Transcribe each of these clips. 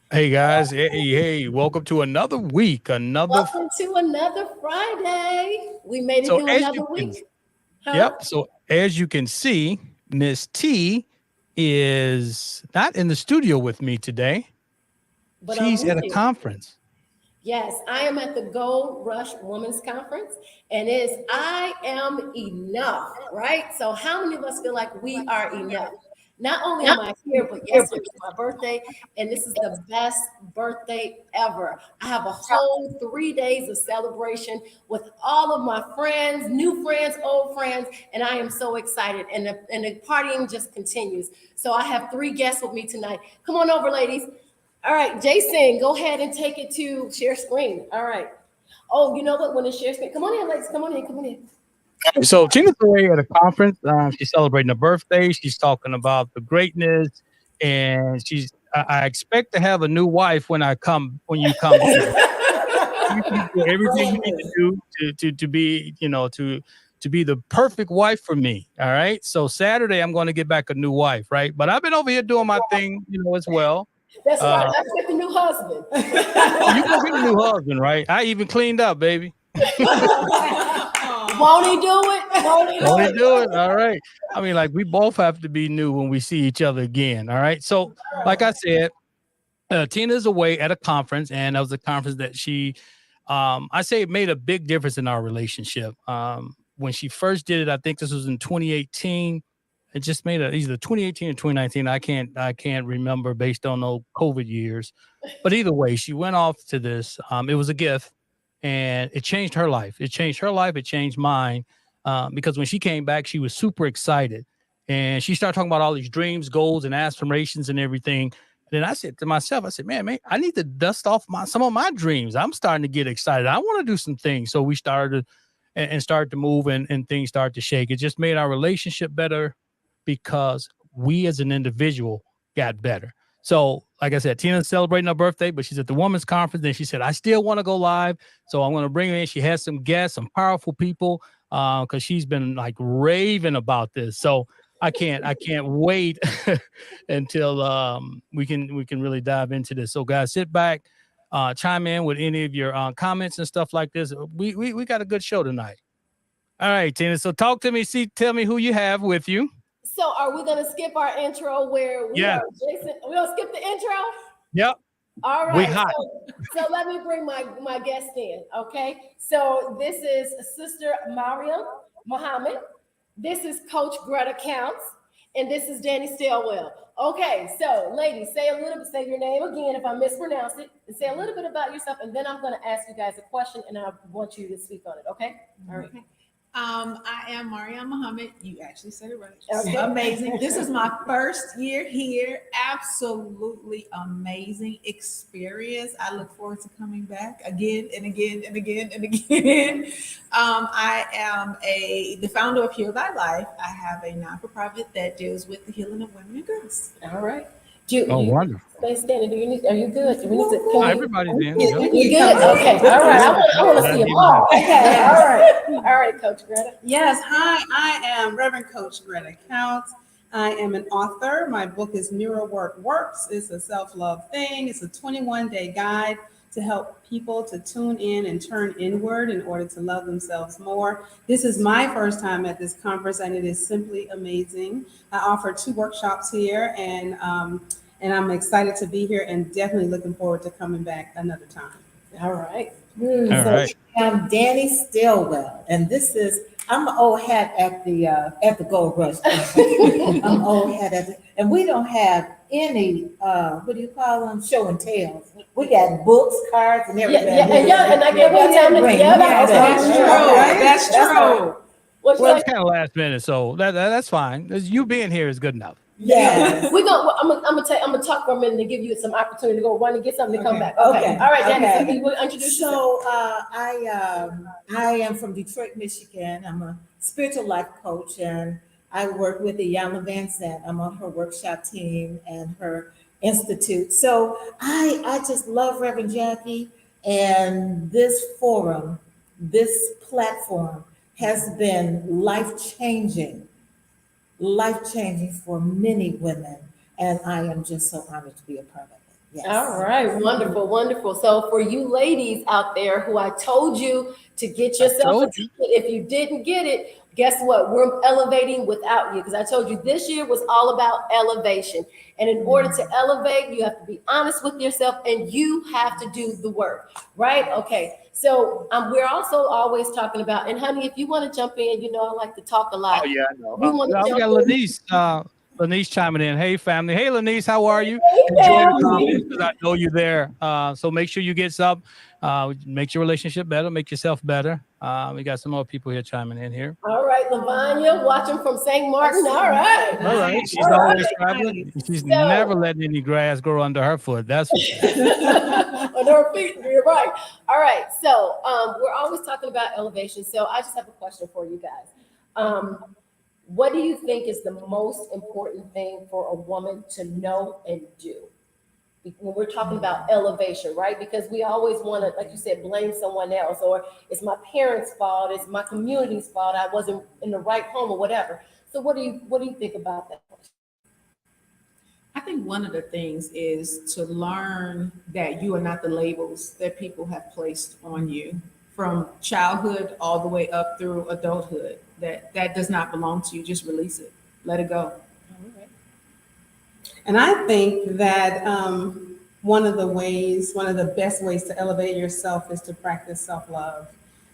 Hey guys, hey, welcome to another week, Welcome to another Friday. We made it so through as you another can week, huh? yep, so as you can see, Miss T is not in the studio with me today. But I'm She's with at a you. conference. Yes, I am at the Gold Rush Women's Conference, and it's I am enough, right? So, how many of us feel like we are enough? Not only am I here, but yesterday was my birthday, and this is the best birthday ever. I have a whole 3 days of celebration with all of my friends, new friends, old friends, and I am so excited. And the partying just continues. So, I have three guests with me tonight. Come on over, ladies. All right, Jason, go ahead and take it to share screen. All right. Oh, you know what? When it's share screen, come on in, ladies. Come on in. Come on in. So Tina's away at a conference. She's celebrating her birthday. She's talking about the greatness, and I expect to have a new wife when you come because you do everything you Brand need to new. do to be, to be the perfect wife for me. All right. So Saturday I'm going to get back a new wife, right? But I've been over here doing my thing, as well. That's right. Uh, Let's get the new husband. oh, you gonna get a new husband, right? I even cleaned up, baby. Won't he do it? Won't he do Only do it. it? All right. I mean, like we both have to be new when we see each other again. All right. So, like I said, Tina's away at a conference, and that was a conference that I say it made a big difference in our relationship. When she first did it, I think this was in 2018. It just made either 2018 or 2019. I can't remember based on those COVID years. But either way, she went off to this. It was a gift, and it changed her life. It changed her life. It changed mine. Because when she came back, she was super excited, and she started talking about all these dreams, goals, and aspirations and everything. Then I said to myself, I said, man, I need to dust off some of my dreams. I'm starting to get excited. I want to do some things. So we started and started to move, and things started to shake. It just made our relationship better because we as an individual got better. So, like I said, Tina's celebrating her birthday, but she's at the women's conference, and she said, I still want to go live. So I'm going to bring her in. She has some guests, some powerful people, because she's been like raving about this. So I can't wait until we can really dive into this. So guys, sit back, chime in with any of your comments and stuff like this. We got a good show tonight. All right, Tina. So talk to me. Tell me who you have with you. So, are we going to skip our intro where we Yes. are Jason? We're going to skip the intro? Yep. All We right. hot. So let me bring my guest in. Okay. So, this is Sister Mariam Muhammad. This is Coach Greta Counts, and this is Danny Stilwell. Okay, so ladies, say your name again if I mispronounce it, and say a little bit about yourself, and then I'm going to ask you guys a question, and I want you to speak on it. Okay? All right. Okay. I am Mariam Muhammad. You actually said it right. Okay. Amazing. This is my first year here. Absolutely amazing experience. I look forward to coming back again and again and again and again. I am the founder of Heal Thy Life. I have a non-for-profit that deals with the healing of women and girls. All right. Do Oh, you wonderful. stay standing? Are you good? Do we need to? Oh, everybody's in. Yep. You good? Okay. All right. I want to Glad see them you all. know. Okay. All right. All right, Coach Greta. Yes, hi, I am Reverend Coach Greta Counts. I am an author. My book is Mirror Work Works. It's a self-love thing. It's a 21-day guide to help people to tune in and turn inward in order to love themselves more. This is my first time at this conference, and it is simply amazing. I offer 2 workshops here, and I'm excited to be here and definitely looking forward to coming back another time. All right. All So right. I'm Danny Stillwell, and I'm an old hat at the Gold Rush. I'm an old hat and we don't have any what do you call them, show and tells. We got books, cards, and Yeah, everything. and I get one time to Yeah, That's okay. true. That's right. true. What you Well, like? it's kind of last minute, so that's fine. You being here is good enough. Yes. We go. I'm gonna talk for a minute and give you some opportunity to go run and get something to come Okay. back. Okay. Okay. All right, Danny. Okay. So you will introduce yourself. So I am from Detroit, Michigan. I'm a spiritual life coach, and I work with Iyanla Van Zant. I'm on her workshop team and her institute. So I just love Reverend Jackie, and this forum, this platform has been life changing for many women, and I am just so honored to be a part of it. Yes. All right, wonderful, wonderful. So for you ladies out there who I told you to get yourself a told ticket, if you didn't get it, guess what? We're elevating without you because I told you this year was all about elevation. And in order to elevate, you have to be honest with yourself and you have to do the work, right? Okay. So we're also always talking about, and honey, if you want to jump in, you know I like to talk a lot. Oh yeah, I know. We want to We got jump in. Lanice. Lanice chiming in. Hey family. Hey Lanice, how are you? Hey, Enjoy the family. comments because I know you're there. So make sure you get some. Make your relationship better. Make yourself better. We got some more people here chiming in here. All right, Lavanya, watching from St. Martin. All right. All right. She's All right. always traveling. She's never letting any grass grow under her foot. That's for sure. On her feet, you're right. All right, so we're always talking about elevation. So I just have a question for you guys. What do you think is the most important thing for a woman to know and do when we're talking about elevation, right? Because we always want to, like you said, blame someone else, or it's my parents' fault, it's my community's fault, I wasn't in the right home or whatever. So what do you think about that? I think one of the things is to learn that you are not the labels that people have placed on you from childhood all the way up through adulthood. That does not belong to you. Just release it. Let it go. And I think that one of the best ways to elevate yourself is to practice self-love,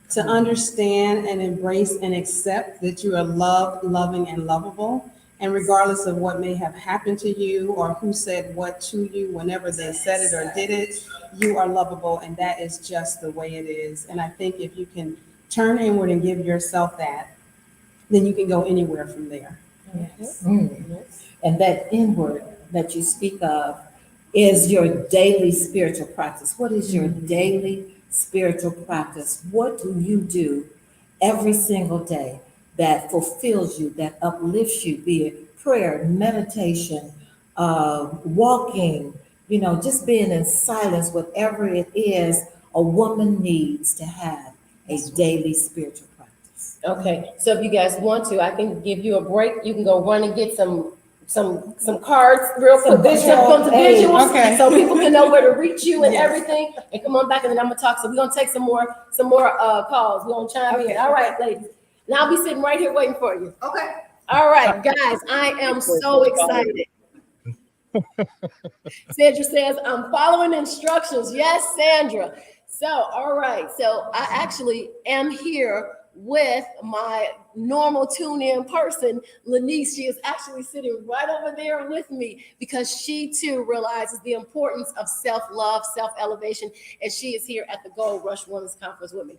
to understand and embrace and accept that you are loved, loving, and lovable. And regardless of what may have happened to you or who said what to you, whenever they said it or did it, you are lovable, and that is just the way it is. And I think if you can turn inward and give yourself that, then you can go anywhere from there. Yes. And that inward that you speak of is your daily spiritual practice. What is your daily spiritual practice? What do you do every single day that fulfills you, that uplifts you, be it prayer, meditation, walking, just being in silence, whatever it is, a woman needs to have a daily spiritual practice. Okay, so if you guys want to, I can give you a break. You can go run and get some cards real quick. Some visuals, okay. so people can know where to reach you and Yes. everything. And come on back, and then I'm gonna talk. So we're gonna take some more calls. We're gonna chime in. All right, ladies. And I'll be sitting right here waiting for you. Okay. All right, guys, I am so excited. Sandra says, I'm following instructions. Yes, Sandra. So, all right. So I actually am here with my normal tune-in person, Lanice. She is actually sitting right over there with me because she too realizes the importance of self-love, self-elevation, and she is here at the Gold Rush Women's Conference with me.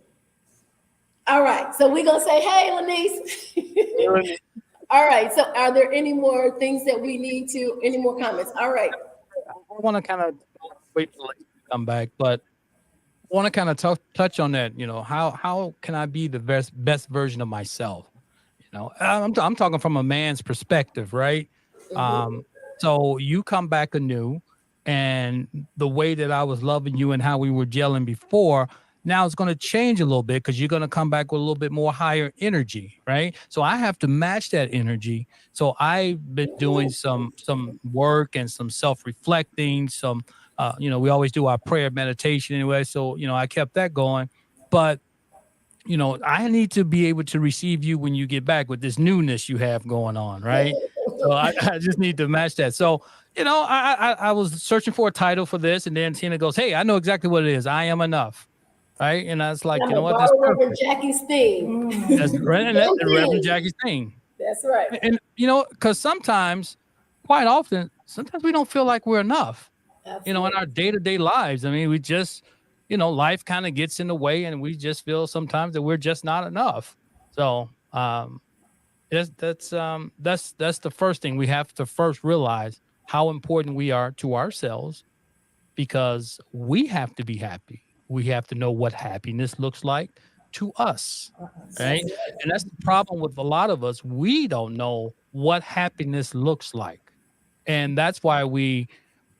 All right, so we're gonna say, hey, Lanice. All right, so are there any more things that we need to, any more comments? All right. I want to kind of wait for Lacey to come back, but I want to kind of touch on that. How can I be the best version of myself? I'm talking from a man's perspective, right? So you come back anew, and the way that I was loving you and how we were gelling before, now it's going to change a little bit because you're going to come back with a little bit more higher energy, right? So I have to match that energy. So I've been doing some work and some self-reflecting, we always do our prayer meditation anyway. So, I kept that going, but I need to be able to receive you when you get back with this newness you have going on, right? So I just need to match that. So, I was searching for a title for this, and then Tina goes, hey, I know exactly what it is. I am enough. Right. And I was like, I'm you know what? gonna That's borrow Reverend perfect. Jackie's theme. That's right. And that's Reverend Jackie's thing. That's right. And, because quite often, we don't feel like we're enough, in our day-to-day lives. I mean, we just, life kind of gets in the way, and we just feel sometimes that we're just not enough. So that's the first thing. We have to first realize how important we are to ourselves, because we have to be happy. We have to know what happiness looks like to us, right? And that's the problem with a lot of us. We don't know what happiness looks like. And that's why we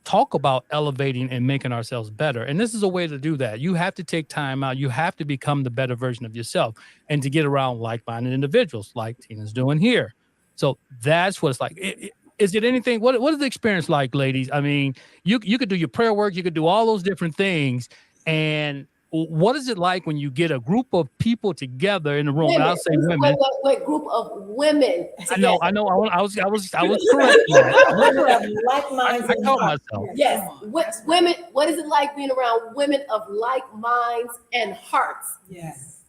talk about elevating and making ourselves better. And this is a way to do that. You have to take time out. You have to become the better version of yourself, and to get around like-minded individuals like Tina's doing here. So that's what it's like. is it anything? What is the experience like, ladies? I mean, you could do your prayer work, you could do all those different things, and what is it like when you get a group of people together in the room? And I'll say women. Wait, group of women. I know. I was correct. Like minds. I caught myself. Yes, women. What is it like being around women of like minds and hearts? Yes.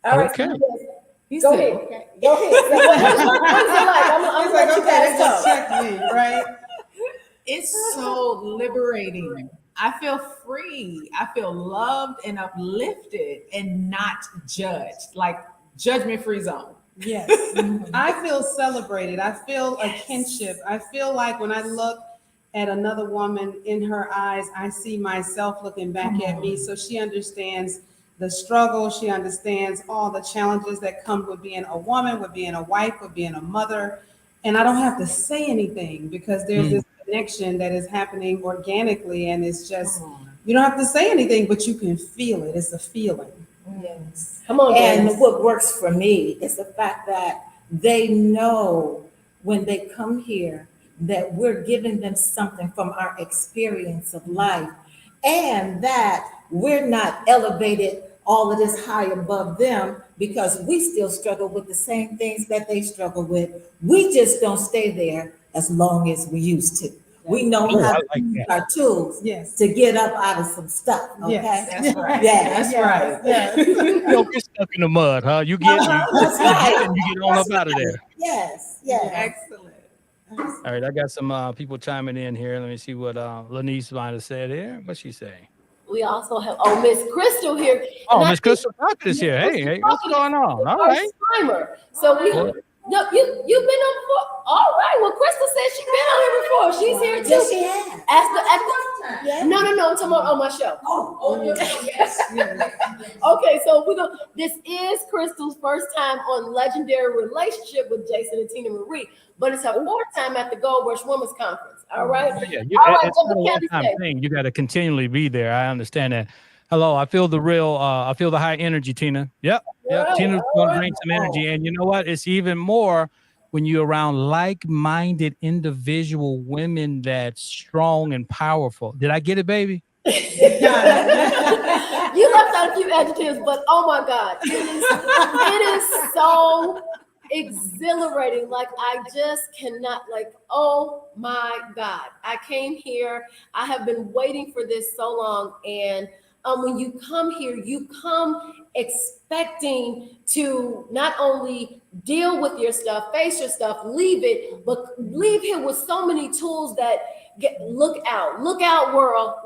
All right. Okay. Go ahead. Okay. Go ahead. What is it like? I'm He's like, let you okay, guys they just go. checked me, right? It's so liberating. I feel free. I feel loved and uplifted and not judged, like judgment-free zone. Yes. I feel celebrated. I feel a kinship. I feel like when I look at another woman in her eyes, I see myself looking back at me. So she understands the struggle. She understands all the challenges that come with being a woman, with being a wife, with being a mother. And I don't have to say anything because there's this connection that is happening organically. And it's just, you don't have to say anything, but you can feel it. It's a feeling. Yes. Come on, And Janice. what works for me is the fact that they know when they come here that we're giving them something from our experience of life, and that we're not elevated all of this high above them because we still struggle with the same things that they struggle with. We just don't stay there as long as we used to. We know Oh, how I to like use that. our tools Yes. to get up out of some stuff, okay? Yes, That's right. Yeah. That's right. You don't get stuck in the mud, huh? You get That's right. and you get on up out of there. Yes, yes. Excellent. All right, I got some people chiming in here. Let me see what Lanice might have said here. What's she saying? We also have Miss Crystal here. Oh, And I Miss Crystal Crockett is here. Hey, what's going on? All right. first timer. So we no, you've been on before. All right. Well, Crystal said she's been on here before. She's here too. Yes, she has. Yeah. No, I'm talking about on my show. Okay, so this is Crystal's first time on Legendary Relationship with Jason and Tina Marie, but it's her fourth time at the Gold Rush Women's Conference. All right. Yeah, All right, it's so not a the county one-time say. thing. You got to continually be there. I understand that. Hello, I feel the real. I feel the high energy, Tina. Yep. Right, Tina's all going to right. bring some energy, and you know what? It's even more when you're around like-minded individual women that's strong and powerful. Did I get it, baby? You left out a few adjectives, but oh my God, it is so exhilarating. Like I just cannot, like, oh my God. I came here, I have been waiting for this so long. And when you come here, you come expecting to not only deal with your stuff, face your stuff, leave it, but leave here with so many tools that look out world.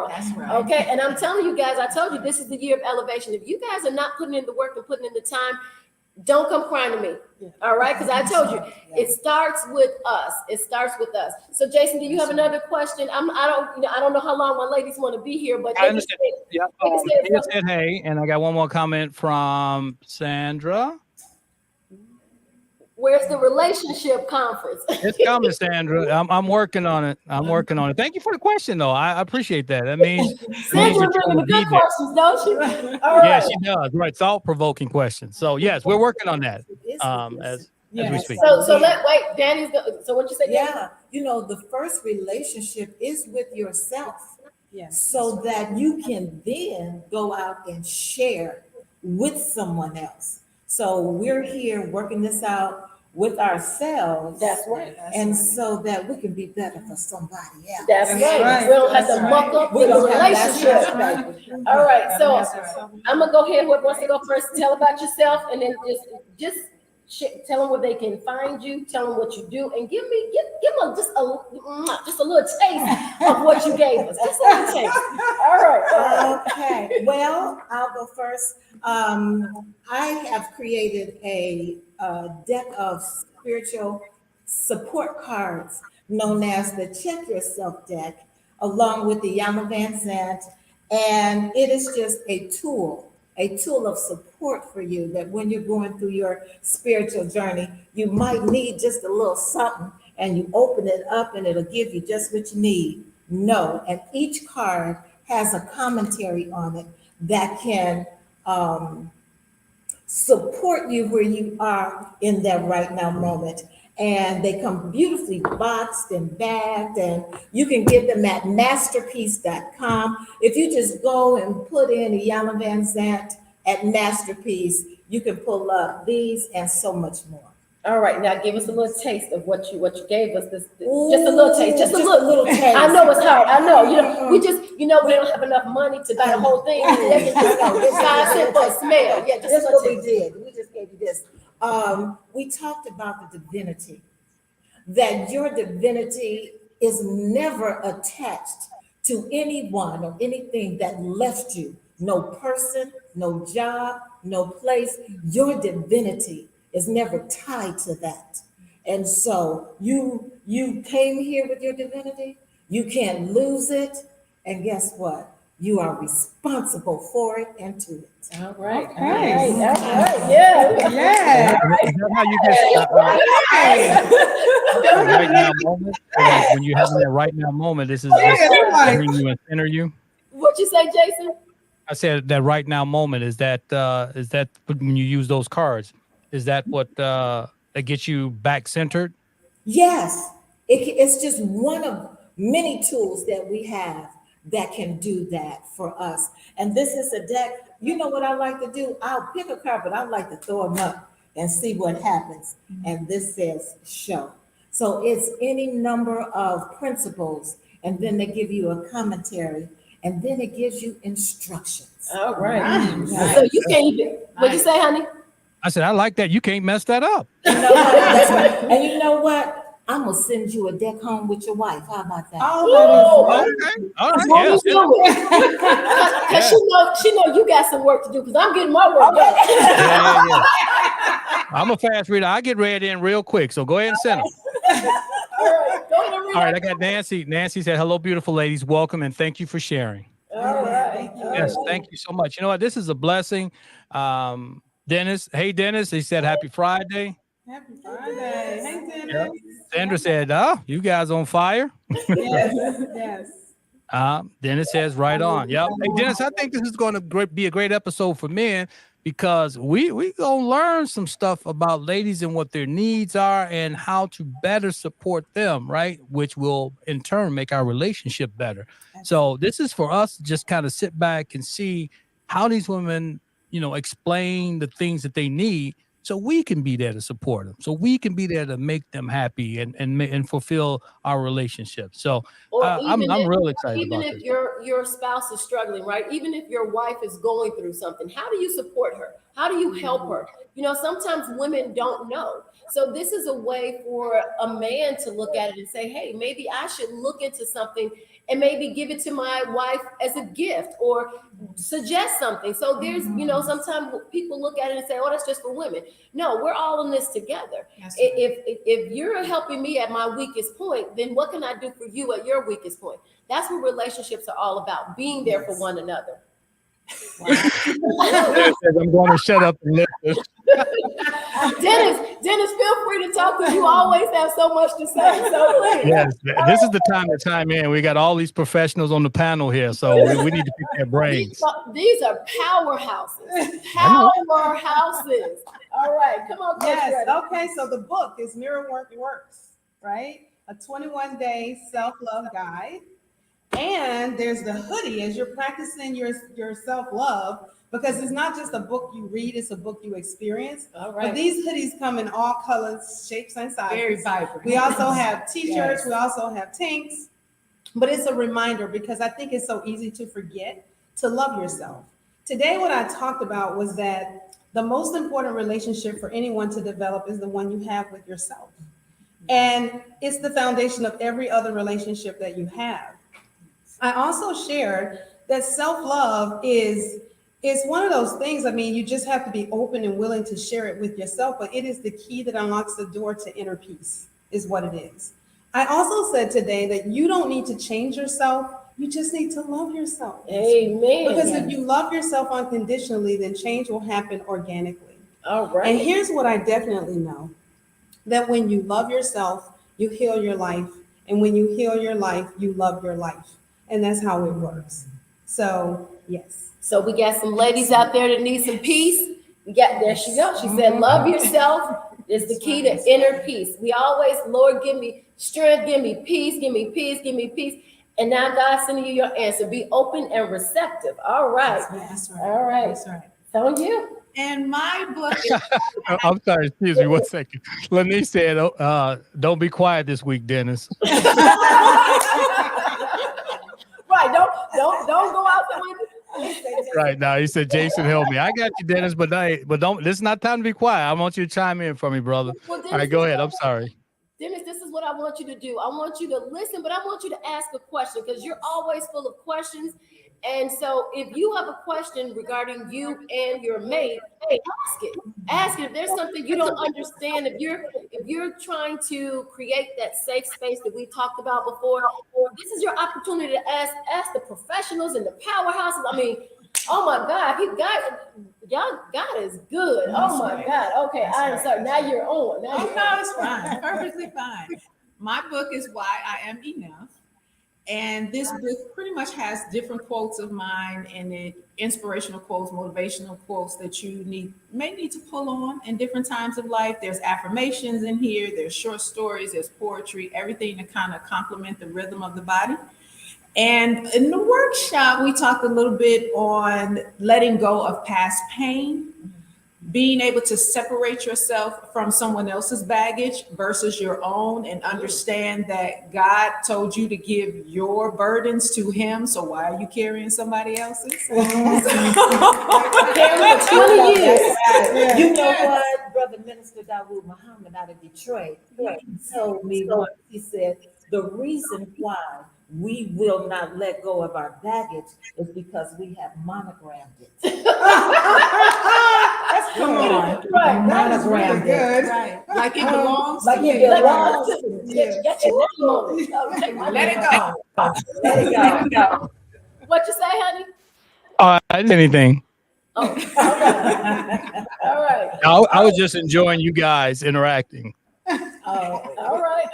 That's right. Okay, and I'm telling you guys, I told you this is the year of elevation. If you guys are not putting in the work and putting in the time, don't come crying to me. All right, because I told you it starts with us. It starts with us. So, Jason, do you have another question? I don't know how long my ladies want to be here, but I understand. Yeah. they can say Tina said hey, and I got one more comment from Sandra. where's the relationship conference? It's coming, Sandra. I'm working on it. Thank you for the question, though. I appreciate that. That means Sandra you're trying bringing to the be good there. questions, don't you? All right. Yeah, she does. Right, thought-provoking questions. So yes, we're working on that as we speak. So wait, Danny's so what you say? Danny? Yeah, you know, the first relationship is with yourself, Yes. so that you can then go out and share with someone else. So we're here working this out with ourselves. That's right. And so that we can be better for somebody else. That's right. We don't have to muck up We with the don't have that relationship. stress, baby. All right, so I'm gonna go ahead. Whoever wants to go first, tell about yourself, and then just tell them where they can find you. Tell them what you do, and give them just a little taste of what you gave us. Just a little taste. All right. Okay, well, I'll go first. I have created a deck of spiritual support cards known as the Check Yourself deck, along with the Yama Van Zant. And it is just a tool of support for you that when you're going through your spiritual journey, you might need just a little something, and you open it up and it'll give you just what you need. No, and each card has a commentary on it that can support you where you are in that right now moment. and they come beautifully boxed and bagged, and you can get them at masterpiece.com. If you just go and put in Iyanla Vanzant at Masterpiece, you can pull up these and so much more. All right, now give us a little taste of what you gave us. Just a little taste, just a little taste. I know it's hard. I know. We don't have enough money to buy the whole thing. They can just 5 cents for a smell. Yeah, That's what we did. We just gave you this. We talked about the divinity, that your divinity is never attached to anyone or anything that left you. No person, no job, no place. Your divinity is never tied to that. And so you came here with your divinity. You can't lose it. And guess what? You are responsible for it and to it. All right. Okay. All right. Yeah. Yeah. Is that how you get right now moment? Like when you're having that right now moment, this is just bring you and center you. What'd you say, Jason? I said that right now moment is that when you use those cards, is that what that gets you back centered? Yes, it's just one of many tools that we have that can do that for us. And this is a deck. You know what I like to do? I'll pick a card, but I like to throw them up and see what happens. And this says show. So it's any number of principles, and then they give you a commentary, and then it gives you instructions. All right. Nice. So you can't even. What'd you say, honey? I said I like that. You can't mess that up. You know what? That's right. And you know what? I'm gonna send you a deck home with your wife. How about that? Oh, Okay. All right. Won't Yes. you do it? Cause she know you got some work to do. Cause I'm getting my work done. Yeah. I'm a fast reader. I get read in real quick. So go ahead and send them. All right. Go ahead and read All right. it. I got Nancy. Nancy said, "Hello, beautiful ladies. Welcome and thank you for sharing." All right. Yes, thank you so much. You know what? This is a blessing. Dennis, hey Dennis, he said happy Friday. Happy Friday. Hey, Yep. Dennis. Sandra said, "Oh, you guys on fire." Yes. Yes. Dennis says, "Right on." Yep. Hey Dennis, I think this is going to be a great episode for men because we gonna learn some stuff about ladies and what their needs are and how to better support them, right? Which will in turn make our relationship better. So this is for us to just kind of sit back and see how these women, explain the things that they need, so we can be there to support them, so we can be there to make them happy and fulfill our relationship. So Or I'm even if- real excited Even about if this. your spouse is struggling, right? Even if your wife is going through something, how do you support her? How do you help her? Sometimes women don't know. So this is a way for a man to look at it and say, hey, maybe I should look into something and maybe give it to my wife as a gift or suggest something. So there's, sometimes people look at it and say, oh, that's just for women. No, we're all in this together. That's right. If you're helping me at my weakest point, then what can I do for you at your weakest point? That's what relationships are all about, being there for one another. I'm going to shut up and listen. Dennis, feel free to talk because you always have so much to say. So please. Yes, this is the time to chime in. We got all these professionals on the panel here, so we need to pick their brains. These are powerhouses. Powerhouses. All right, come on, Coach Yes. Greta. Okay. So the book is Mirror Work Works, right? A 21-day self-love guide. And there's the hoodie as you're practicing your self-love, because it's not just a book you read, it's a book you experience. All But right. these hoodies come in all colors, shapes, and sizes. Very vibrant. We also have t-shirts, Yes. we also have tanks. But it's a reminder because I think it's so easy to forget to love yourself. Today, what I talked about was that the most important relationship for anyone to develop is the one you have with yourself. And it's the foundation of every other relationship that you have. I also shared that self-love is one of those things. I mean, you just have to be open and willing to share it with yourself, but it is the key that unlocks the door to inner peace, is what it is. I also said today that you don't need to change yourself. You just need to love yourself. Amen. Because if you love yourself unconditionally, then change will happen organically. All right. And here's what I definitely know, that when you love yourself, you heal your life. And when you heal your life, you love your life. And that's how it works. So, yes. So we got some ladies out there that need some peace. There she goes. She said, love yourself. is the key to inner peace. We always, Lord, give me strength, give me peace, give me peace, give me peace. And now God's sending you your answer. Be open and receptive. All right. That's right. All right. That's right. It's on you. And my book is I'm sorry, excuse me 1 second. Lanice said, don't be quiet this week, Dennis. Right. Don't go out the window. Right now, he said, Jason, help me. I got you, Dennis, but don't. This is not time to be quiet. I want you to chime in for me, brother. Well, All Dennis, right, go ahead. I'm sorry. Dennis, this is what I want you to do. I want you to listen, but I want you to ask a question because you're always full of questions. And so if you have a question regarding you and your mate, hey, ask it. Ask it. If there's something you don't understand, if you're trying to create that safe space that we talked about before, this is your opportunity to ask the professionals and the powerhouses. I mean, oh my God, God is good. Oh my God. Okay, I'm sorry. Now you're on. Now you're no, it's fine. Perfectly fine. My book is Why I Am Enough. And this book pretty much has different quotes of mine in it, inspirational quotes, motivational quotes that you may need to pull on in different times of life. There's affirmations in here, there's short stories, there's poetry, everything to kind of complement the rhythm of the body. And in the workshop, we talked a little bit on letting go of past pain, being able to separate yourself from someone else's baggage versus your own, and understand that God told you to give your burdens to him. So why are you carrying somebody else's? carrying for 20 years. You know what, Brother Minister Dawood Muhammad out of Detroit, he told me once, he said, the reason why we will not let go of our baggage is because we have monogrammed it. Come on. Right. That is really good. Right. Like it belongs Like to it you. belongs to you. Get your name on it. Oh, take my Let name. it go. Let it go. What you say, honey? I didn't say anything. Oh, all right. I was just enjoying you guys interacting. All right.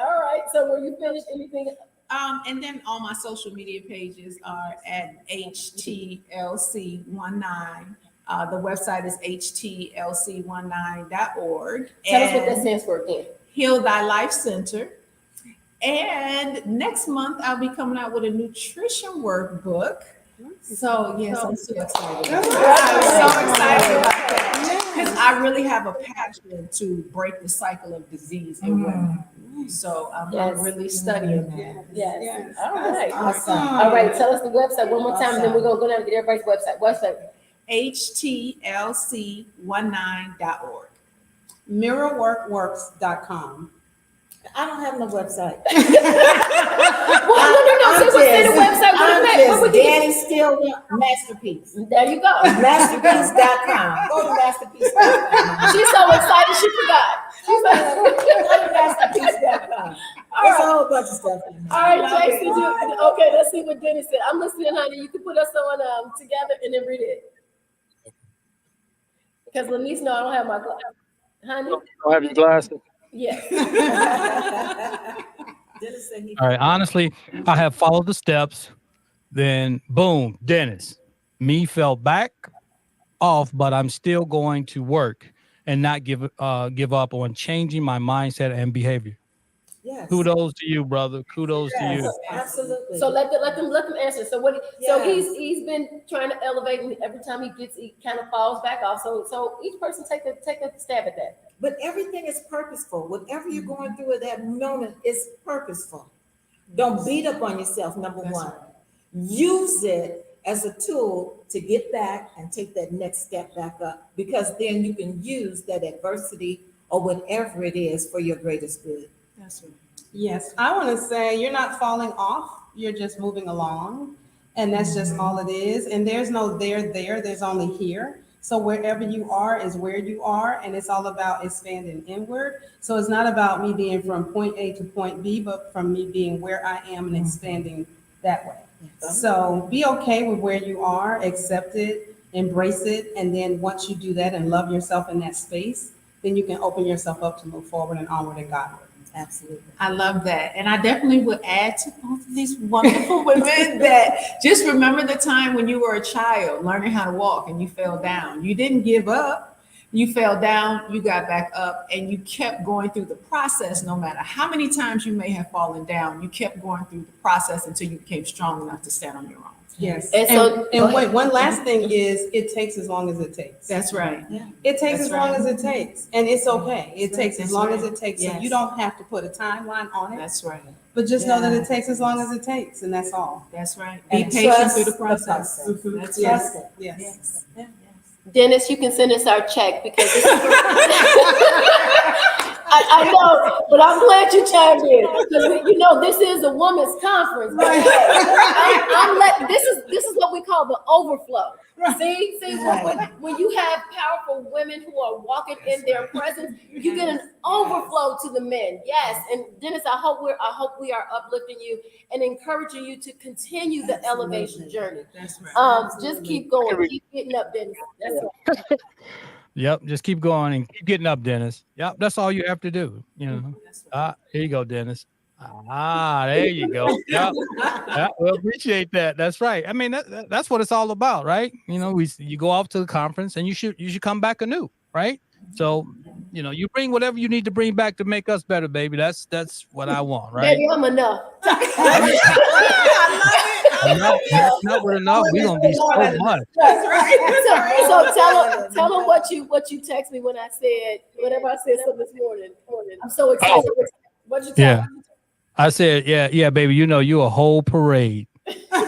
So were you finished? Anything? And then all my social media pages are at HTLC19. The website is htlc19.org. Tell us what that stands for again. Heal Thy Life Center. And next month, I'll be coming out with a nutrition workbook. So, yes, I'm so excited. I'm so excited about that. Because I really have a passion to break the cycle of disease in women. So I'm really studying that. Yes. All right. Awesome. All right. Tell us the website one more time, and then we're going to go down and get everybody's website. Website. HTLC19.org. Mirrorworkworks.com. I don't have no website. Well, no. Since we say the website, what would you Danny Steele Masterpiece. There you go. Masterpiece.com. Go to masterpiece.com. She's so excited she forgot. Go to masterpiece.com. There's a whole bunch of stuff in there. All right, Jason. Okay, let's see what Dennis said. I'm listening, honey. You can put us on together and then read it. Because Lanice, no, I don't have my glasses. Honey? Don't have your glasses. Yes. Dennis said he All right. Honestly, I have followed the steps. Then, boom, Dennis. Me fell back off, but I'm still going to work and not give up on changing my mindset and behavior. Yes. Kudos to you, brother. Kudos to you. Absolutely. So let them answer. So what? So Yes. he's been trying to elevate, and every time he kind of falls back off. So each person take a stab at that. But everything is purposeful. Whatever you're going through at that moment is purposeful. Don't beat up on yourself, number one. Use it as a tool to get back and take that next step back up, because then you can use that adversity or whatever it is for your greatest good. That's right. Yes, I want to say you're not falling off. You're just moving along. And that's just all it is. And there's no there, there's only here. So wherever you are is where you are. And it's all about expanding inward. So it's not about me being from point A to point B, but from me being where I am and expanding that way. So be okay with where you are, accept it, embrace it. And then once you do that and love yourself in that space, then you can open yourself up to move forward and onward and Godward. Absolutely. I love that. And I definitely would add to both of these wonderful women that just remember the time when you were a child learning how to walk and you fell down. You didn't give up. you fell down, you got back up, and you kept going through the process. No matter how many times you may have fallen down, you kept going through the process until you became strong enough to stand on your own. Yes. And so- And wait, one last thing is it takes as long as it takes. That's right. It takes That's as long right. as it takes. And it's okay. It takes as That's long right. as it takes. So Yes. you don't have to put a timeline on it, That's right. but just know that Yeah. it takes as long as it takes. And that's all. That's right. Be And patient trust through the the process. process. That's Yes. right. Yes. Yes. Dennis, you can send us our check because this is I know, but I'm glad you chimed in because you know this is a women's conference. But this is what we call the overflow. See, when you have powerful women who are walking in their presence, you get an overflow to the men. Yes, and Dennis, I hope we are uplifting you and encouraging you to continue the elevation journey. That's right. Just keep going, keep getting up, Dennis. That's it. Yep, just keep going and keep getting up, Dennis. Yep, that's all you have to do. You know. Here you go, Dennis. There you go. Yep. Yeah, we appreciate that. That's right. I mean, that's what it's all about, right? You know, you go off to the conference and you should come back anew, right? So, you know, you bring whatever you need to bring back to make us better, baby. That's what I want, right? Baby, I'm enough. Not with enough. We're gonna be so much. That's right. So tell them what you text me when I said whatever I said something this morning. I'm so excited. What you tell me? I said, yeah, baby. You know, you a whole parade. So we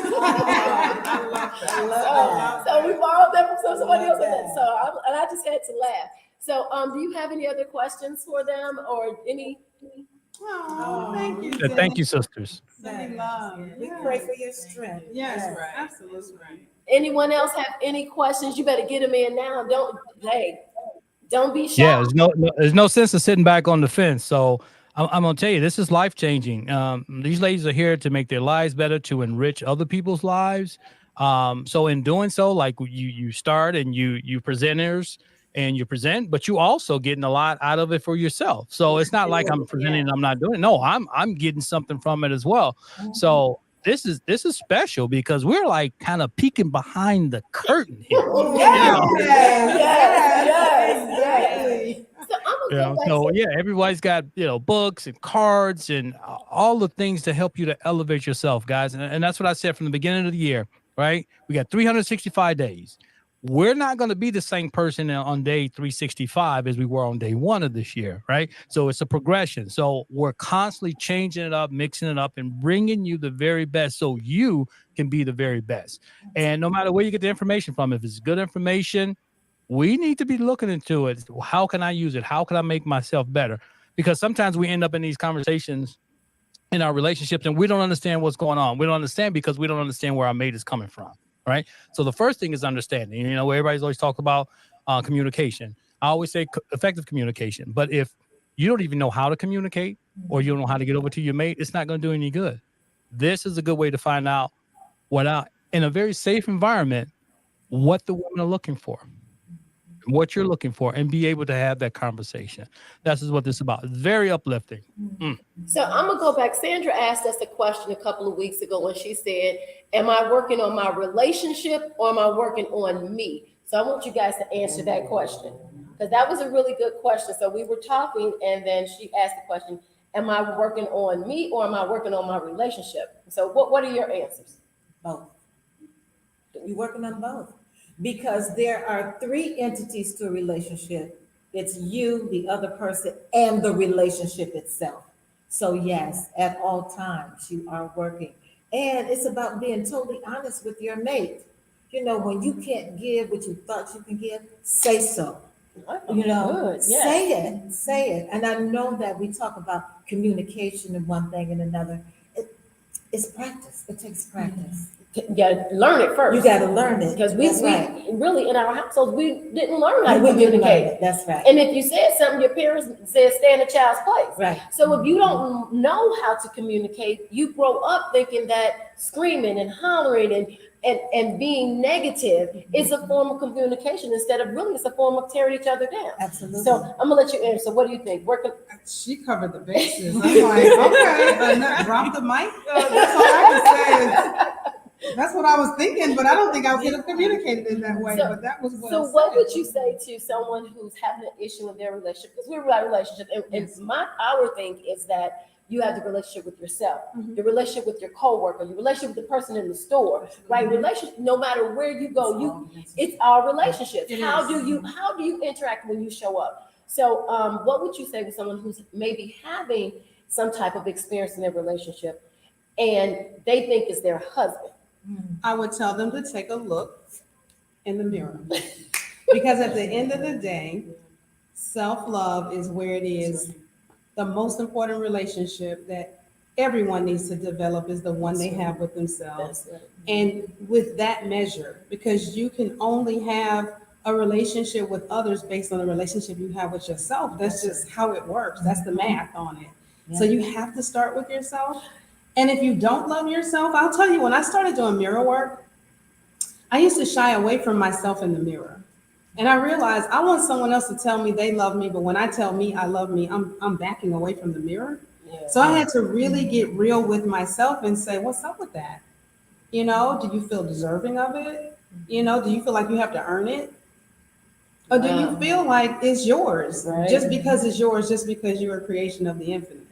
borrowed that from somebody else. And I just had to laugh. So do you have any other questions for them or any? Oh, thank you. Yeah, thank you, sisters. Sending love. We pray for your strength. Yes, absolutely. Anyone else have any questions? You better get them in now. Don't be shy. Yeah, there's no sense of sitting back on the fence. So I'm gonna tell you, this is life changing. These ladies are here to make their lives better, to enrich other people's lives. So in doing so, like you start and you presenters and you present, but you also getting a lot out of it for yourself. So it's not like I'm presenting and I'm not doing it. No, I'm getting something from it as well. So this is special because we're like kind of peeking behind the curtain here. Yes. So everybody's got books and cards and all the things to help you to elevate yourself, guys. And that's what I said from the beginning of the year, right? We got 365 days. We're not going to be the same person on day 365 as we were on day 1 of this year, right? So it's a progression. So we're constantly changing it up, mixing it up, and bringing you the very best so you can be the very best. And no matter where you get the information from, if it's good information, we need to be looking into it. How can I use it? How can I make myself better? Because sometimes we end up in these conversations in our relationships and we don't understand what's going on. We don't understand because we don't understand where our mate is coming from. Right. So the first thing is understanding, everybody's always talked about communication. I always say effective communication. But if you don't even know how to communicate or you don't know how to get over to your mate, it's not going to do any good. This is a good way to find out in a very safe environment, what the women are looking for, what you're looking for, and be able to have that conversation. That's what this is about. It's very uplifting. So I'm going to go back. Sandra asked us a question a couple of weeks ago when she said, am I working on my relationship or am I working on me? So I want you guys to answer that question because that was a really good question. So we were talking and then she asked the question, am I working on me or am I working on my relationship? So what are your answers? Both. You're working on both. Because there are 3 entities to a relationship. It's you, the other person, and the relationship itself. So yes, at all times you are working. And it's about being totally honest with your mate. When you can't give what you thought you can give, say so. Good. Yes. Say it. And I know that we talk about communication and one thing and another. It's practice. It takes practice. You got to learn it first. You got to learn it. Because we really in our households, we didn't learn how to We didn't learn communicate. it. That's right. And if you said something, your parents said, stay in a child's place. Right. So if you don't know how to communicate, you grow up thinking that screaming and hollering and being negative is a form of communication instead of really it's a form of tearing each other down. Absolutely. So I'm gonna let you answer. So what do you think? She covered the bases. I'm like, okay, drop the mic. That's all I can say is That's what I was thinking, but I don't think I could have communicated it that way. So- But that was well So said. what would you say to someone who's having an issue in their relationship? Because we're about relationship, and our thing is that you have the relationship with yourself, Mhm. your relationship with your coworker, your relationship with the person in the store, right? Relationship, no matter where you go, it's our relationships. It How is. do you interact when you show up? So, what would you say to someone who's maybe having some type of experience in their relationship, and they think it's their husband? I would tell them to take a look in the mirror. Because at the end of the day, self-love is where it is. The most important relationship that everyone needs to develop is the one they have with themselves. And with that measure, because you can only have a relationship with others based on the relationship you have with yourself. That's just how it works. That's the math on it. So you have to start with yourself. And if you don't love yourself, I'll tell you, when I started doing mirror work, I used to shy away from myself in the mirror. And I realized I want someone else to tell me they love me, but when I tell me I love me, I'm backing away from the mirror. So I had to really get real with myself and say, what's up with that? You know, do you feel deserving of it? You know, do you feel like you have to earn it? Or do you feel like it's yours Right. just because it's yours, just because you're a creation of the infinite?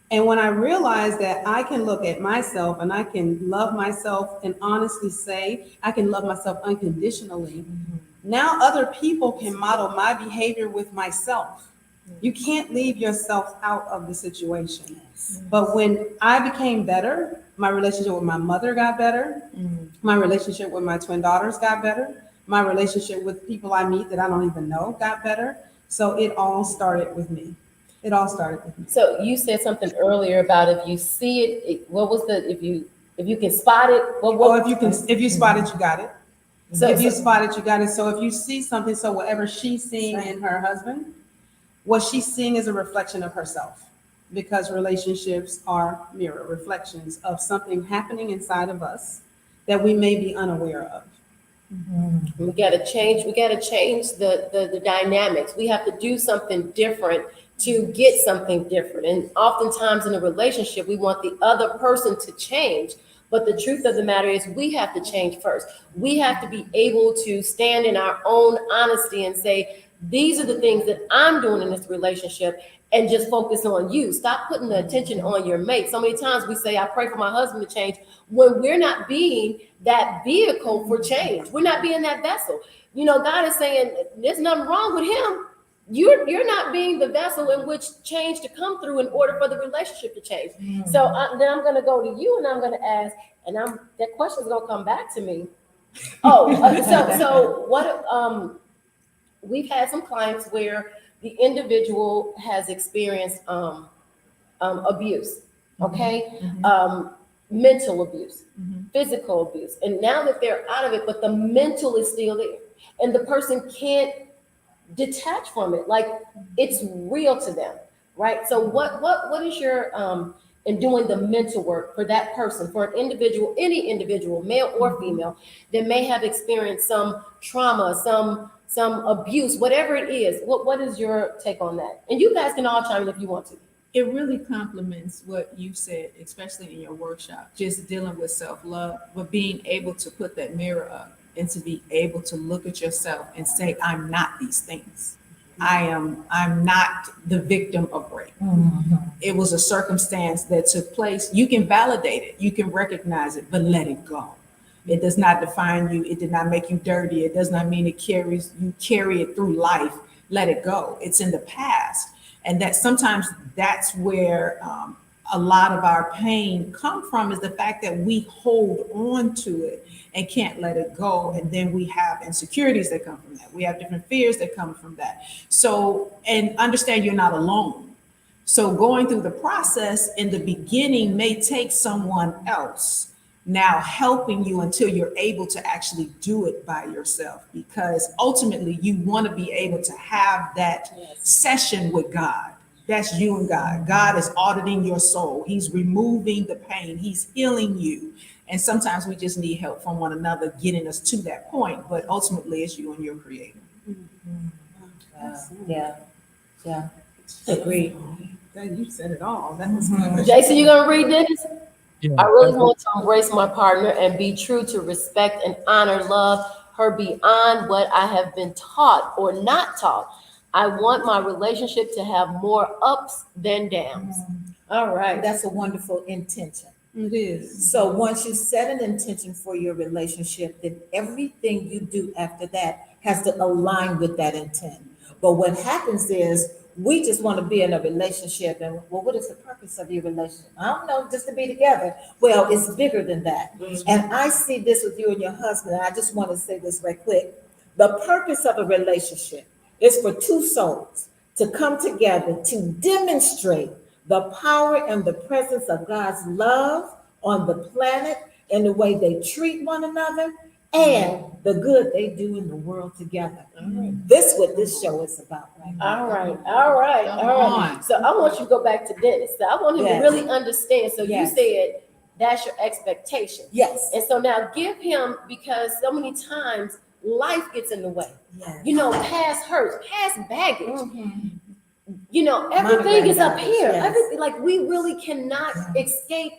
And when I realized that I can look at myself and I can love myself and honestly say I can love myself unconditionally, now other people can model my behavior with myself. You can't leave yourself out of the situation. But when I became better, my relationship with my mother got better. My relationship with my twin daughters got better. My relationship with people I meet that I don't even know got better. So it all started with me. It all started with me. So you said something earlier about if you see it, what was the, if you can spot it, Or if you spot it, you got it. So, If you spot it, you got it. So if you see something, so whatever she's seeing in her husband, what she's seeing is a reflection of herself. Because relationships are mirror reflections of something happening inside of us that we may be unaware of. we gotta change the dynamics. We have to do something different to get something different. And oftentimes in a relationship, we want the other person to change. But the truth of the matter is we have to change first. We have to be able to stand in our own honesty and say, these are the things that I'm doing in this relationship, and just focus on you. Stop putting the attention on your mate. So many times we say, I pray for my husband to change, when we're not being that vehicle for change. We're not being that vessel. You know, God is saying there's nothing wrong with him. You're not being the vessel in which change to come through in order for the relationship to change. So then I'm going to go to you and I'm going to ask, and that question is going to come back to me. So what? We've had some clients where the individual has experienced abuse, okay, mental abuse, physical abuse, and now that they're out of it, but the mental is still there, and the person can't detach from it, like it's real to them, right? So what is your in doing the mental work for that person, for an individual, any individual, male or female, that may have experienced some trauma, some abuse, whatever it is? What is your take on that? And you guys can all chime in if you want to. It really complements what you said, especially in your workshop, just dealing with self-love, but being able to put that mirror up and to be able to look at yourself and say, I'm not these things. I'm not the victim of rape. It was a circumstance that took place. You can validate it, you can recognize it, but let it go. It does not define you. It did not make you dirty. It does not mean you carry it through life. Let it go. It's in the past. And that sometimes that's where a lot of our pain come from, is the fact that we hold on to it and can't let it go. And then we have insecurities that come from that. We have different fears that come from that. So, and understand you're not alone. So going through the process in the beginning may take someone else now helping you until you're able to actually do it by yourself, because ultimately you want to be able to have that session with God. That's you and God. God is auditing your soul. He's removing the pain. He's healing you. And sometimes we just need help from one another getting us to that point. But ultimately, it's you and your creator. Yeah. Agreed. You said it all. That was Jason, you gonna read this? Yeah, I really that's- want to embrace my partner and be true to respect and honor, love her beyond what I have been taught or not taught. I want my relationship to have more ups than downs. All right. That's a wonderful intention. It is. So once you set an intention for your relationship, then everything you do after that has to align with that intent. But what happens is we just want to be in a relationship and, well, what is the purpose of your relationship? I don't know, just to be together. Well, it's bigger than that. And I see this with you and your husband, and I just want to say this right quick. The purpose of a relationship is for two souls to come together to demonstrate the power and the presence of God's love on the planet in the way they treat one another and the good they do in the world together. This is what this show is about, right? All right, all right, Come all right. on. So I want you to go back to Dennis. So I want him Yes. to really understand. So Yes. you said that's your expectation. Yes. And so now give him, because so many times life gets in the way. Yes. You know, past hurts, past baggage. Mhm. You know, everything is up here. Yes. Everything, like we really cannot escape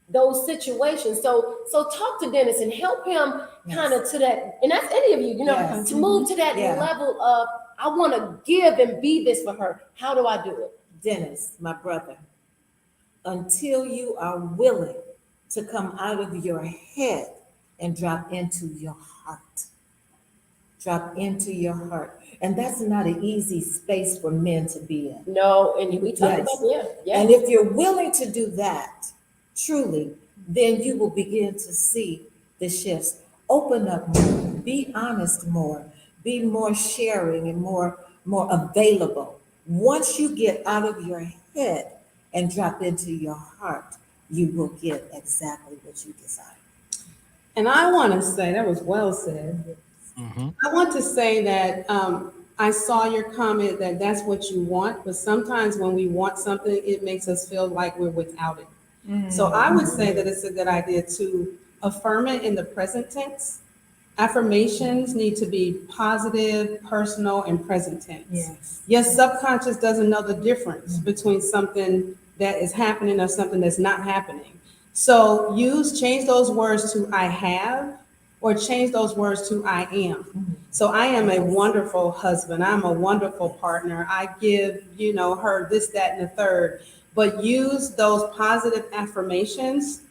those situations. So talk to Dennis and help him kind of to that, and that's any of you, you know, Yes. to move to that Yeah. level of I want to give and be this for her. How do I do it? Dennis, my brother, until you are willing to come out of your head and drop into your heart. Drop into your heart. And that's not an easy space for men to be in. No, and we talk Yes. about yeah. And if you're willing to do that, truly, then you will begin to see the shifts. Open up more, be honest more, be more sharing and more available. Once you get out of your head and drop into your heart, you will get exactly what you desire. And I want to say, that was well said. Mhm. I want to say that I saw your comment that that's what you want, but sometimes when we want something, it makes us feel like we're without it. So I would say that it's a good idea to affirm it in the present tense. Affirmations need to be positive, personal, and present tense. Yes. Your subconscious doesn't know the difference between something that is happening or something that's not happening. So change those words to I have, or change those words to I am. So I am a wonderful husband. I'm a wonderful partner. I give, her this, that, and the third. But use those positive affirmations,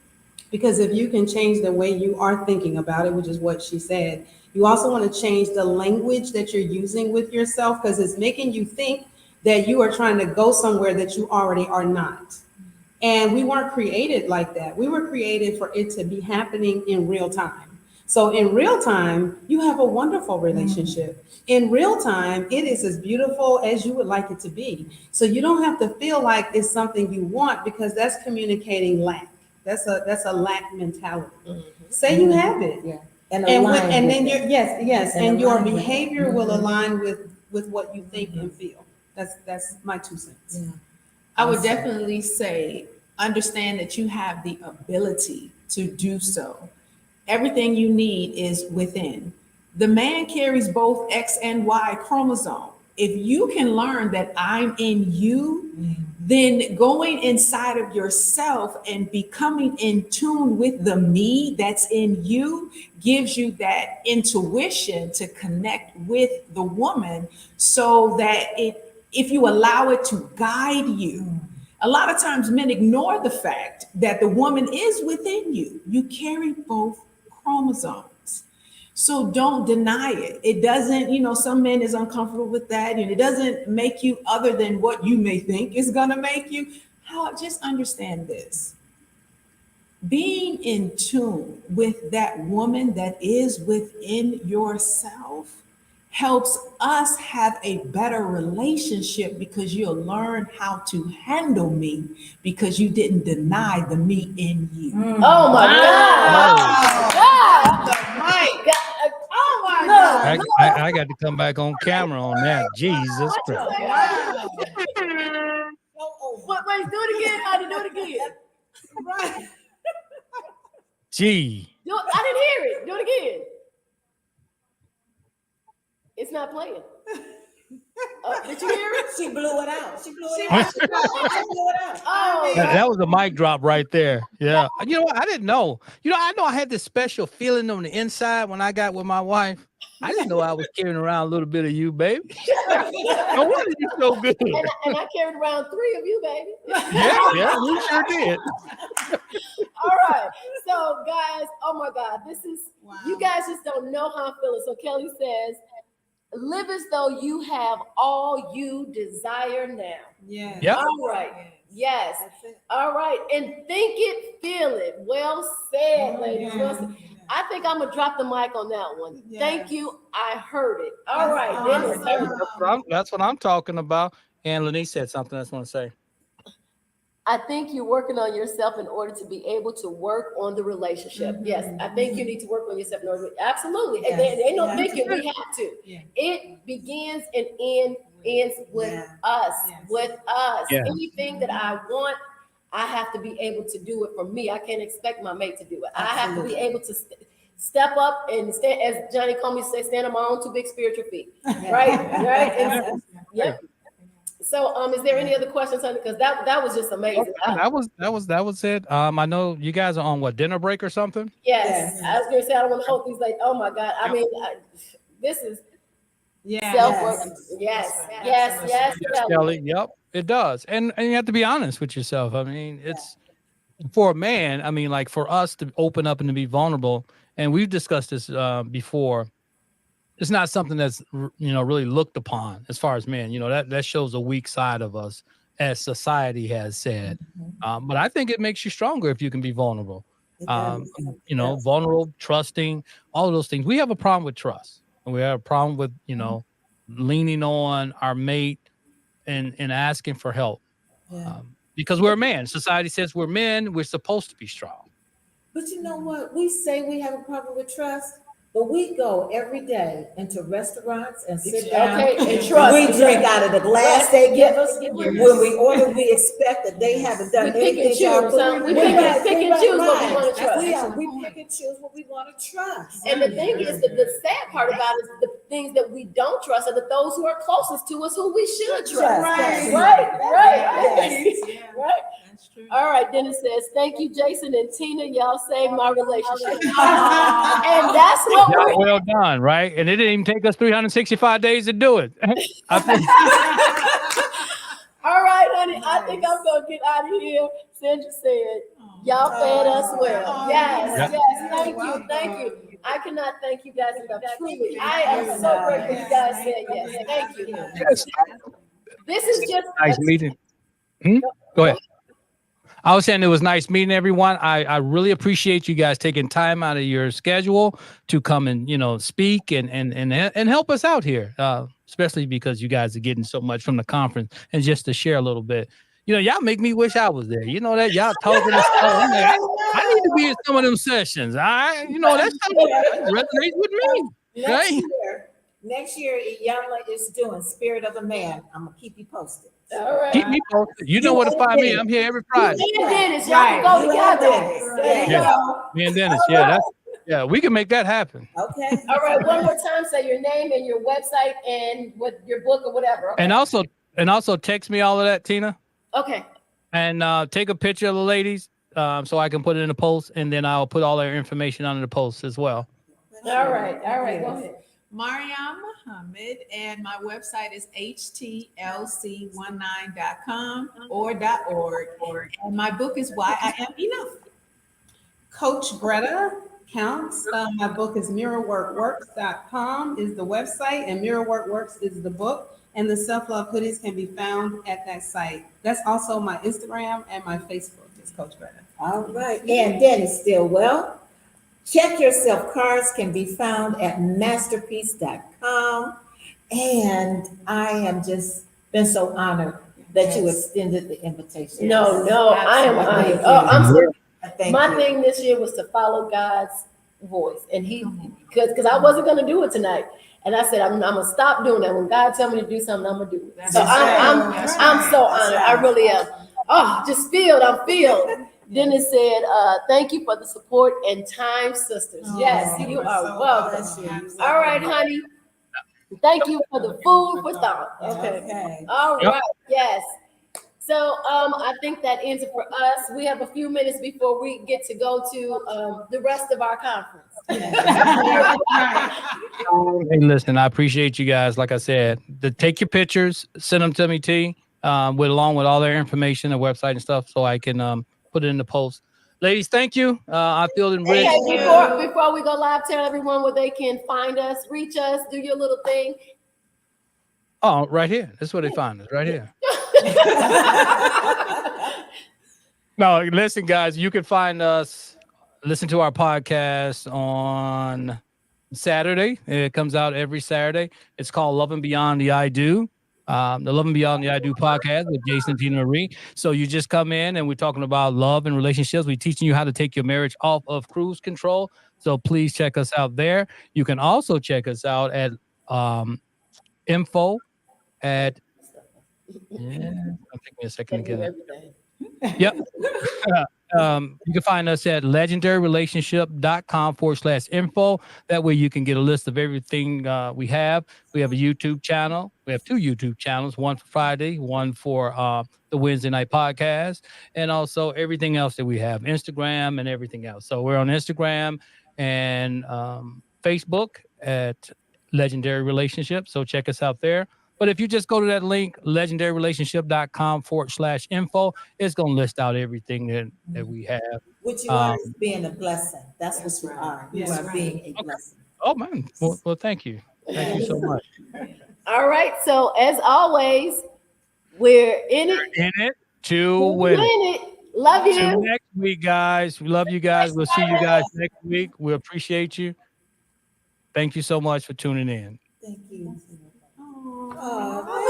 because if you can change the way you are thinking about it, which is what she said, you also want to change the language that you're using with yourself, because it's making you think that you are trying to go somewhere that you already are not. And we weren't created like that. We were created for it to be happening in real time. So in real time, you have a wonderful relationship. In real time, it is as beautiful as you would like it to be. So you don't have to feel like it's something you want, because that's communicating lack. That's a lack mentality. Say you have it. Yeah. And align then with your it. yes, And and your align with it. behavior will Mhm. align with what you think and feel. That's my 2 cents. Yeah. I would Awesome. definitely say, understand that you have the ability to do so. Everything you need is within. The man carries both X and Y chromosome. If you can learn that I'm in you, then going inside of yourself and becoming in tune with the me that's in you gives you that intuition to connect with the woman, so that if you allow it to guide you. A lot of times men ignore the fact that the woman is within you. You carry both chromosomes. So don't deny it. It doesn't, some men is uncomfortable with that, and it doesn't make you other than what you may think is gonna make you. Just understand this. Being in tune with that woman that is within yourself helps us have a better relationship, because you'll learn how to handle me, because you didn't deny the me in you. Oh my God. Mike. Oh my God. I got to come back on camera on that. Jesus Christ. Wait, do it again, honey. Do it again. Right. Gee. I didn't hear it. Do it again. It's not playing. Did you hear it? She blew it out. She blew it She- out. She blew it out. Oh, That was a mic drop right there. Yeah. You know what? I didn't know. I know I had this special feeling on the inside when I got with my wife. I didn't know I was carrying around a little bit of you, baby. No wonder you're so good. and I carried around 3 of you, baby. Yeah, we sure did. All right. So, guys, oh my God, Wow. you guys just don't know how I'm feeling. So, Kelly says, live as though you have all you desire now. Yeah. Yep. All right. Yes. That's it. All right. And think it, feel it. Well said, ladies. Yeah. Well said. I think I'm going to drop the mic on that one. Yeah. Thank you. I heard it. All That's right. Dennis, awesome. That's what I'm talking about. And Lenise said something I just want to say. I think you're working on yourself in order to be able to work on the relationship. Yes, I think you need to work on yourself in order. Absolutely. And Yes. they ain't no Yes. thinking we have to. Yeah. It begins and ends with Yeah. us. Yes. With us. Yeah. Anything that I want, I have to be able to do it for me. I can't expect my mate to do it. I have to be Absolutely. able to step up and stand, as Johnny Comey say, stand on my own 2 big spiritual feet. Yeah. Right? Right? And, Yeah. yeah. So, is there any other questions, honey? Because that was just amazing. That was it. I know you guys are on what, dinner break or something? Yes, Yes. I was gonna say I don't want to hold these like, oh my God. I mean, this is Yeah. self-work. Yes. Yes. Kelly. Yep, it does. And you have to be honest with yourself. I mean, it's for a man. I mean, like for us to open up and to be vulnerable. And we've discussed this before. It's not something that's really looked upon as far as men. That shows a weak side of us, as society has said. But I think it makes you stronger if you can be vulnerable. It does. Vulnerable, trusting, all of those things. We have a problem with trust, and we have a problem with leaning on our mate and asking for help. Yeah. Because we're a man. Society says we're men. We're supposed to be strong. But you know what? We say we have a problem with trust, but we go every day into restaurants and sit down. Okay, and trust. We drink out of the glass they give us. Yes. When we order, we expect that they haven't done We pick and anything. choose, huh? We pick and choose what we wanna trust. We pick and choose what we want to trust. And the thing is that the sad part about it is the things that we don't trust are those who are closest to us, who we should trust. Right. Right. Yeah. Right. That's true. All right, Dennis says, thank you, Jason and Tina. Y'all saved my relationship. And that's what Yeah, we're well done, right? And it didn't even take us 365 days to do it. I think all right, honey. I think I'm gonna get out of here. Sandra said, y'all fed us well. Yes. Thank you. I cannot thank you guys enough. Truly, I am so grateful you guys said yes. Thank you. This is just nice meeting. Go ahead. I was saying it was nice meeting everyone. I really appreciate you guys taking time out of your schedule to come and speak and help us out here, especially because you guys are getting so much from the conference. And just to share a little bit, y'all make me wish I was there. That y'all talking and stuff. I'm like, I need to be in some of them sessions. That's something that resonates with me. Right? Next year, Iyanla is doing Spirit of a Man. I'm gonna keep you posted. all right. Keep me posted. You know where to find me. I'm here every Friday. Me and Dennis, y'all can go together. There you Yeah. go. Me and Dennis. Yeah, we can make that happen. Okay. All right, one more time, say your name and your website and what your book or whatever. Okay. And also text me all of that, Tina. Okay. And take a picture of the ladies so I can put it in the post, and then I'll put all their information under the post as well. All right. Go ahead. Mariam Muhammad, and my website is htlc19.com or .org. And my book is Why I Am Enough. Coach Greta Counts. My book is mirrorworkworks.com is the website, and Mirror Works is the book. And the self-love hoodies can be found at that site. That's also my Instagram and my Facebook is Coach Greta. All right. And Dennis Stillwell. Check Yourself cards can be found at masterpiece.com. And I am just been so honored that you extended the invitation. No, I am honored. Thank Oh, I'm you. so Thank my you. thing this year was to follow God's voice, and because I wasn't going to do it tonight, and I said I'm gonna stop doing that. When God tells me to do something, I'm gonna do it. So I'm so honored. I really am. Oh, just I'm filled. Dennis said, "Thank you for the support and time, sisters." Yes, you are welcome. All right, honey. Thank you for the food for thought. Okay. Okay. All Yep. right. Yes. So I think that ends it for us. We have a few minutes before we get to go to the rest of our conference. Hey, listen, I appreciate you guys. Like I said, take your pictures, send them to me, T, along with all their information, the website and stuff, so I can put it in the post. Ladies, thank you. I feel enriched. Okay, before we go live, tell everyone where they can find us, reach us, do your little thing. Oh, right here. That's where they find us, right here. No, listen, guys, you can find us, listen to our podcast on Saturday. It comes out every Saturday. It's called Love and Beyond the I Do. The Love and Beyond the I Do podcast with Jason and Tina Marie. So you just come in and we're talking about love and relationships. We're teaching you how to take your marriage off of cruise control. So please check us out there. You can also check us out at info at take me a second to get it. Yep. You can find us at legendaryrelationship.com/info. That way you can get a list of everything we have. We have a YouTube channel. We have 2 YouTube channels, one for Friday, one for the Wednesday night podcast, and also everything else that we have, Instagram and everything else. So we're on Instagram and Facebook at Legendary Relationship. So check us out there. But if you just go to that link, legendaryrelationship.com/info, it's going to list out everything that we have. What you are is being a blessing. That's what you are. You That's are right. being a blessing. Oh, man. Well, thank you. Thank you so much. All right. So as always, we're in it. In it to We're win it. in it. Love Till you. next week, guys. We love you guys. We'll see you guys next week. We appreciate you. Thank you so much for tuning in. Thank you.